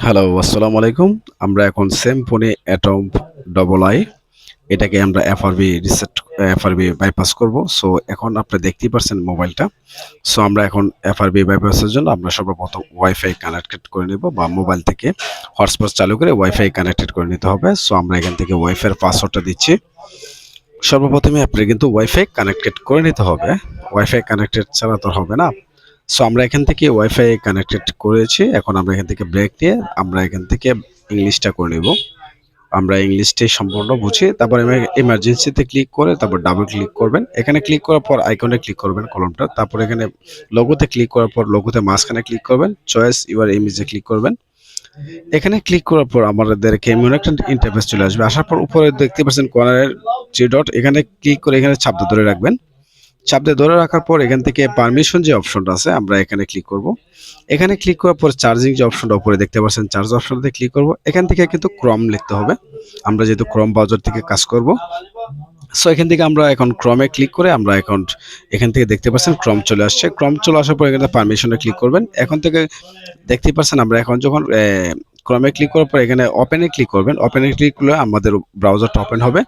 Hello, আসসালামু আলাইকুম। আমরা এখন Symfony Atom ডবল আই এটাকে আমরা এফআরবি বাইপাস করব। সো এখন আপনি দেখতেই পারছেন মোবাইলটা। সো আমরা এখন এফআরবি বাইপাসের জন্য আমরা সর্বপ্রথম ওয়াইফাই কানেক্টেড করে নিব বা মোবাইল থেকে হটস্পট চালু করে ওয়াইফাই কানেক্টেড করে নিতে হবে। সো আমরা এখান থেকে ওয়াইফাই এর পাসওয়ার্ডটা দিচ্ছি। সর্বপ্রথমে আপনি কিন্তু ওয়াইফাই কানেক্টেড করে নিতে হবে। ওয়াইফাই কানেক্টেড ছাড়া তো হবে না। সো আমরা এখান থেকে ওয়াইফাই কানেক্টেড করেছি। এখন আমরা এখান থেকে ব্রেক নিয়ে আমরা এখান থেকে ইংলিশটা করে নেব। আমরা ইংলিশটাই সম্পূর্ণ বুঝি। তারপরে ইমার্জেন্সিতে ক্লিক করে তারপর ডাবল ক্লিক করবেন। এখানে ক্লিক করার পর আইকনে ক্লিক করবেন কলমটা। তারপর এখানে লোগোতে ক্লিক করার পর লোগোতে মাঝখানে ক্লিক করবেন। চয়েস ইউর ইমেজে ক্লিক করবেন। এখানে ক্লিক করার পর আমাদেরকে এমন একটা ইন্টারফেস চলে আসবে। আসার পর উপরে দেখতে পাচ্ছেন কর্নারের 3 ডট, এখানে ক্লিক করে এখানে চাপ দিয়ে ধরে রাখবেন। চাপ দিয়ে ধরে রাখার পর এখান থেকে পারমিশন যে অপশনটা আছে আমরা এখানে ক্লিক করব। এখানে ক্লিক করার পর চার্জিং যে অপশনটা উপরে দেখতে পাচ্ছেন চার্জ অপশনটাতে ক্লিক করব। এখান থেকে কিন্তু ক্রম লিখতে হবে। আমরা যেহেতু ক্রম ব্রাউজার থেকে কাজ করব, সো এখান থেকে আমরা এখন ক্রমে ক্লিক করে আমরা এখন এখান থেকে দেখতে পাচ্ছেন ক্রম চলে আসছে। ক্রম চলে আসার পর এখানে পারমিশনে ক্লিক করবেন। এখন থেকে দেখতেই পাচ্ছেন আমরা এখন যখন ক্রমে ক্লিক করার পর এখানে ওপেনে ক্লিক করবেন। ওপেনে ক্লিক করলে আমাদের ব্রাউজারটা ওপেন হবে।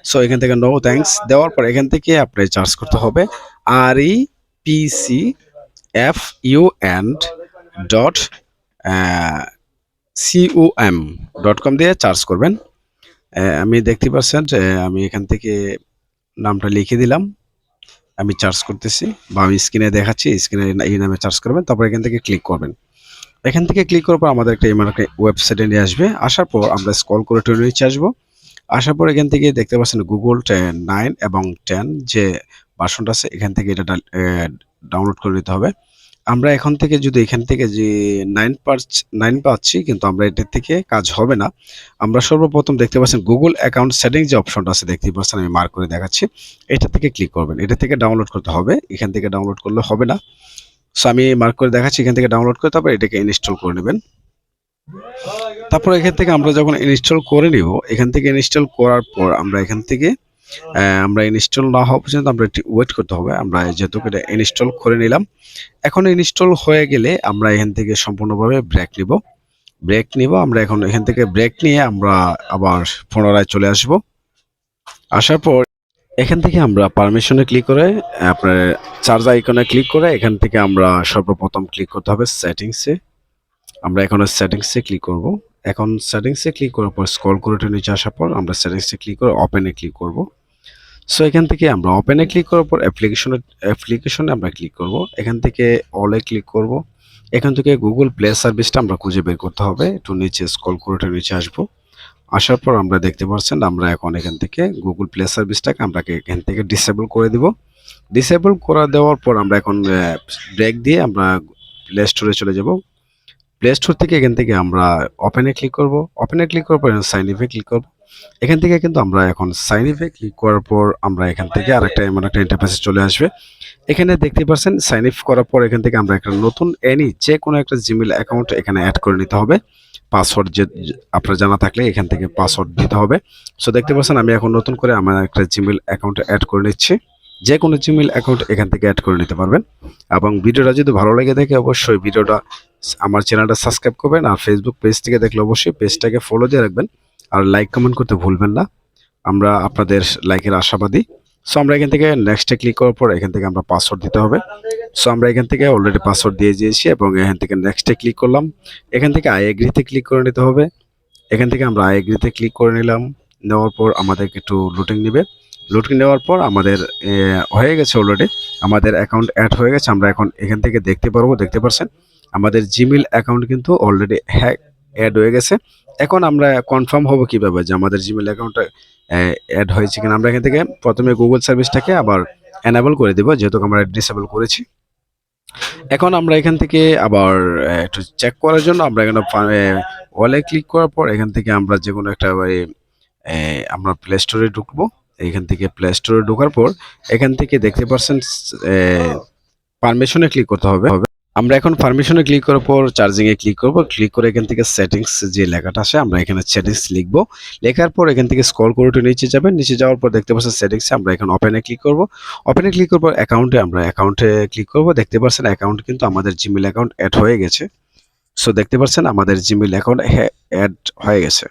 সো এখান থেকে নো থ্যাঙ্কস দেওয়ার পর এখান থেকে আপনি চার্জ করতে হবে REPCFUN dot COM dot com দিয়ে চার্জ করবেন। আমি দেখতে পাচ্ছেন যে আমি এখান থেকে নামটা লিখে দিলাম। আমি চার্জ করতেছি বা আমি স্ক্রিনে দেখাচ্ছি, স্ক্রিনে এই নামে চার্জ করবেন। তারপর এখান থেকে ক্লিক করবেন। এখান থেকে ক্লিক করার পর আমাদের একটা ওয়েবসাইটে নিয়ে আসবে। আসার পর আমরা স্ক্রল করে টেনে নিচে আসবো। আসার পর এখান থেকে দেখতে পাচ্ছেন গুগল 9 এবং 10 যে ভার্সনটা আছে এখান থেকে এটা ডাউনলোড করে নিতে হবে। আমরা এখন থেকে যদি এখান থেকে যে 9 পাচ্ছি, কিন্তু আমরা এটার থেকে কাজ হবে না। আমরা সর্বপ্রথম দেখতে পাচ্ছেন গুগল অ্যাকাউন্ট সেটিং যে অপশনটা আছে দেখতেই পাচ্ছেন, আমি মার্ক করে দেখাচ্ছি। এটা থেকে ক্লিক করবেন। এটা থেকে ডাউনলোড করতে হবে, এখান থেকে ডাউনলোড করলে হবে না। সো আমি মার্ক করে দেখাচ্ছি, এখান থেকে ডাউনলোড করে তারপর এটাকে ইনস্টল করে নেবেন। তারপর এখান থেকে আমরা যখন ইনস্টল করে নিব, এখান থেকে ইনস্টল করার পর আমরা এখান থেকে আমরা ইনস্টল না হওয়া পর্যন্ত আমরা একটু ওয়েট করতে হবে। আমরা যেহেতু এটা ইনস্টল করে নিলাম, এখন ইনস্টল হয়ে গেলে আমরা এখান থেকে সম্পূর্ণভাবে ব্রেক নিব। আমরা এখন এখান থেকে ব্রেক নিয়ে আমরা আবার পুনরায় চলে আসব। আসার পর এখান থেকে আমরা পারমিশনে ক্লিক করে আপনার চার্জ আইকনে ক্লিক করে এখান থেকে আমরা সর্বপ্রথম ক্লিক করতে হবে সেটিংসে। আমরা এখন সেটিংসে ক্লিক করব। এখন সেটিংসে ক্লিক করার পর স্ক্রল করে নিচে আসার পর আমরা সেটিংসে ক্লিক করে ওপেনে ক্লিক করব। সো এখান থেকে আমরা ওপেনে ক্লিক করার পর অ্যাপ্লিকেশনে আমরা ক্লিক করব। এখান থেকে অলে ক্লিক করব। এখান থেকে গুগল প্লে সার্ভিসটা আমরা খুঁজে বের করতে হবে। একটু নিচে স্ক্রল করে নিচে আসব। আসার পর আমরা দেখতে পাচ্ছেন আমরা এখন এখান থেকে গুগল প্লে সার্ভিসটাকে আমরা এখান থেকে ডিসেবল করে দিব। ডিসেবল করে দেওয়ার পর আমরা এখন ব্রেক দিয়ে আমরা প্লে স্টোরে চলে যাব। প্লে স্টোর থেকে এখান থেকে আমরা ওপেনে ক্লিক করব। ওপেনে ক্লিক করার পর সাইন ইফে ক্লিক করব। এখান থেকে কিন্তু আমরা এখন সাইন ইফে ক্লিক করার পর আমরা এখান থেকে আরেকটা এমন একটা ইন্টারফেসে চলে আসবে। এখানে দেখতে পাচ্ছেন সাইন ইফ করার পর এখান থেকে আমরা একটা নতুন যে কোনো একটা জিমেল অ্যাকাউন্ট এখানে অ্যাড করে নিতে হবে। পাসওয়ার্ড যে আপনার জানা থাকলে এখান থেকে পাসওয়ার্ড দিতে হবে। সো দেখতে পাচ্ছেন আমি এখন নতুন করে আমার একটা জিমেল অ্যাকাউন্ট অ্যাড করে নিচ্ছি। যে কোনো জিমেল অ্যাকাউন্ট এখান থেকে অ্যাড করে নিতে পারবেন। এবং ভিডিওটা যদি ভালো লেগে থাকে অবশ্যই ভিডিওটা আমার চ্যানেলটা সাবস্ক্রাইব করবেন। আর ফেসবুক পেজ থেকে দেখলে অবশ্যই পেজটাকে ফলো দিয়ে রাখবেন। আর লাইক কমেন্ট করতে ভুলবেন না। আমরা আপনাদের লাইকের আশাবাদী। সো আমরা এখান থেকে নেক্সটে ক্লিক করার পর এখান থেকে আমরা পাসওয়ার্ড দিতে হবে। সো আমরা এখান থেকে অলরেডি পাসওয়ার্ড দিয়ে দিয়েছি এবং এখান থেকে নেক্সটে ক্লিক করলাম। এখান থেকে আই এগ্রিতে ক্লিক করে নিতে হবে। এখান থেকে আমরা আই এগ্রিতে ক্লিক করে নিলাম। নেওয়ার পর আমাদেরকে একটু লুটিং নেবে। লুটিং নেওয়ার পর আমাদের হয়ে গেছে, অলরেডি আমাদের অ্যাকাউন্ট অ্যাড হয়ে গেছে। আমরা এখন এখান থেকে দেখতে পারছেন আমাদের জিমেল অ্যাকাউন্ট কিন্তু অলরেডি অ্যাড হয়ে গেছে। এখন আমরা কনফার্ম হব কিভাবে যে আমাদের জিমেল অ্যাকাউন্টটা অ্যাড হয়েছে কিনা। আমরা এখান থেকে প্রথমে গুগল সার্ভিসটাকে আবার এনাবল করে দেব, যেহেতু আমরা ডিসেবল করেছি। এখন আমরা এখান থেকে আবার একটু চেক করার জন্য আমরা এখানে ওয়ালে ক্লিক করার পর এখান থেকে আমরা যে কোনো একটা আমরা প্লে স্টোরে ঢুকবো। এখান থেকে প্লে স্টোরে ঢোকার পর এখান থেকে দেখতে পাচ্ছেন পারমিশনে ক্লিক করতে হবে। আমরা এখন পারমিশনে ক্লিক করার পর চার্জিং এ ক্লিক করব। ক্লিক করে এখান থেকে সেটিংস যে লেখাটা আছে আমরা এখানে সেটিংস লিখবো। লেখার পর এখান থেকে স্ক্রল করে একটু নিচে যাবেন। নিচে যাওয়ার পর দেখতে পাচ্ছেন সেটিংসে আমরা এখন ওপেনে ক্লিক করব। ওপেনে ক্লিক করার পর অ্যাকাউন্টে ক্লিক করব। দেখতে পাচ্ছেন অ্যাকাউন্ট কিন্তু আমাদের জিমেল অ্যাকাউন্ট অ্যাড হয়ে গেছে। সো দেখতে পাচ্ছেন আমাদের জিমেইল অ্যাকাউন্ট অ্যাড হয়ে গেছে।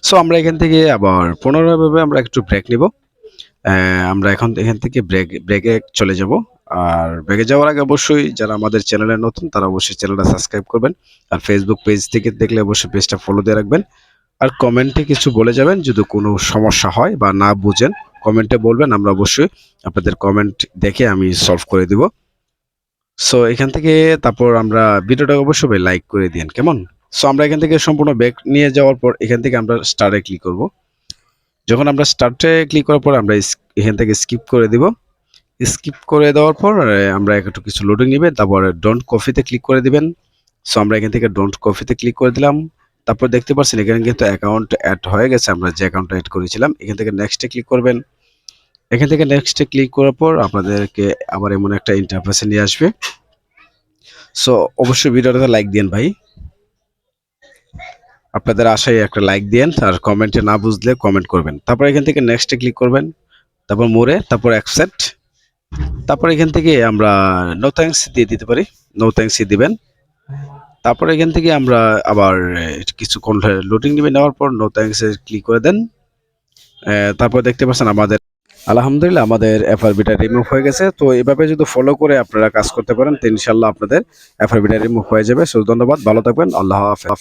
সো আমরা এখান থেকে আবার পুনরায়ভাবে আমরা একটু ব্রেক নিব। আমরা এখান থেকে ব্রেকে চলে যাব। আর ব্রেকে যাওয়ার আগে অবশ্যই যারা আমাদের চ্যানেলে নতুন তারা অবশ্যই চ্যানেলটা সাবস্ক্রাইব করবেন। আর ফেসবুক পেজ থেকে দেখলে অবশ্যই পেজটা ফলো দিয়ে রাখবেন। আর কমেন্টে কিছু বলে যাবেন, যদি কোনো সমস্যা হয় বা না বুঝেন কমেন্টে বলবেন, আমরা অবশ্যই আপনাদের কমেন্ট দেখে আমি সলভ করে দিব। সো এখান থেকে তারপর আমরা ভিডিওটা অবশ্যই লাইক করে দিন, কেমন? সো আমরা এখান থেকে সম্পূর্ণ ব্যাক নিয়ে যাওয়ার পর এখান থেকে আমরা স্টার্টে ক্লিক করব। যখন আমরা স্টার্টে ক্লিক করার পর আমরা এখান থেকে স্কিপ করে দিব। স্কিপ করে দেওয়ার পর আমরা একটু কিছু লোডিং নেবে, তারপর ডোন্ট কপিতে ক্লিক করে দিবেন। সো আমরা এখান থেকে ডোন্ট কপিতে ক্লিক করে দিলাম। তারপর দেখতে পাচ্ছেন এখানে কিন্তু অ্যাকাউন্ট অ্যাড হয়ে গেছে, আমরা যে অ্যাকাউন্টটা অ্যাড করেছিলাম। এখান থেকে নেক্সটে ক্লিক করবেন। এখান থেকে নেক্সটে ক্লিক করার পর আপনাদেরকে আবার এমন একটা ইন্টারফেসে নিয়ে আসবে। সো অবশ্যই ভিডিওটাতে লাইক দিন ভাই, আপনাদের আশায় একটা লাইক দিন। আর কমেন্টে না বুঝলে কমেন্ট করবেন। তারপর এখান থেকে নেক্সটে ক্লিক করবেন, তারপর মোরে, তারপর অ্যাকসেপ্ট। তারপর এখান থেকে আমরা নো থ্যাঙ্কস দিয়ে দিতে পারি, নো থ্যাঙ্কস দিবেন। তারপর এখান থেকে আমরা আবার কিছুক্ষণ লোডিং নেবে, নেওয়ার পর নো থ্যাঙ্কস এ ক্লিক করে দেন। তারপর দেখতে পাচ্ছেন আমাদের আলহামদুলিল্লাহ আমাদের এফআরবিটা রিমুভ হয়ে গেছে। তো এভাবে যদি ফলো করে আপনারা কাজ করতে পারেন তো ইনশাল্লাহ আপনাদের এফআরবিটা রিমুভ হয়ে যাবে। সো ধন্যবাদ, ভালো থাকবেন, আল্লাহ হাফেজ।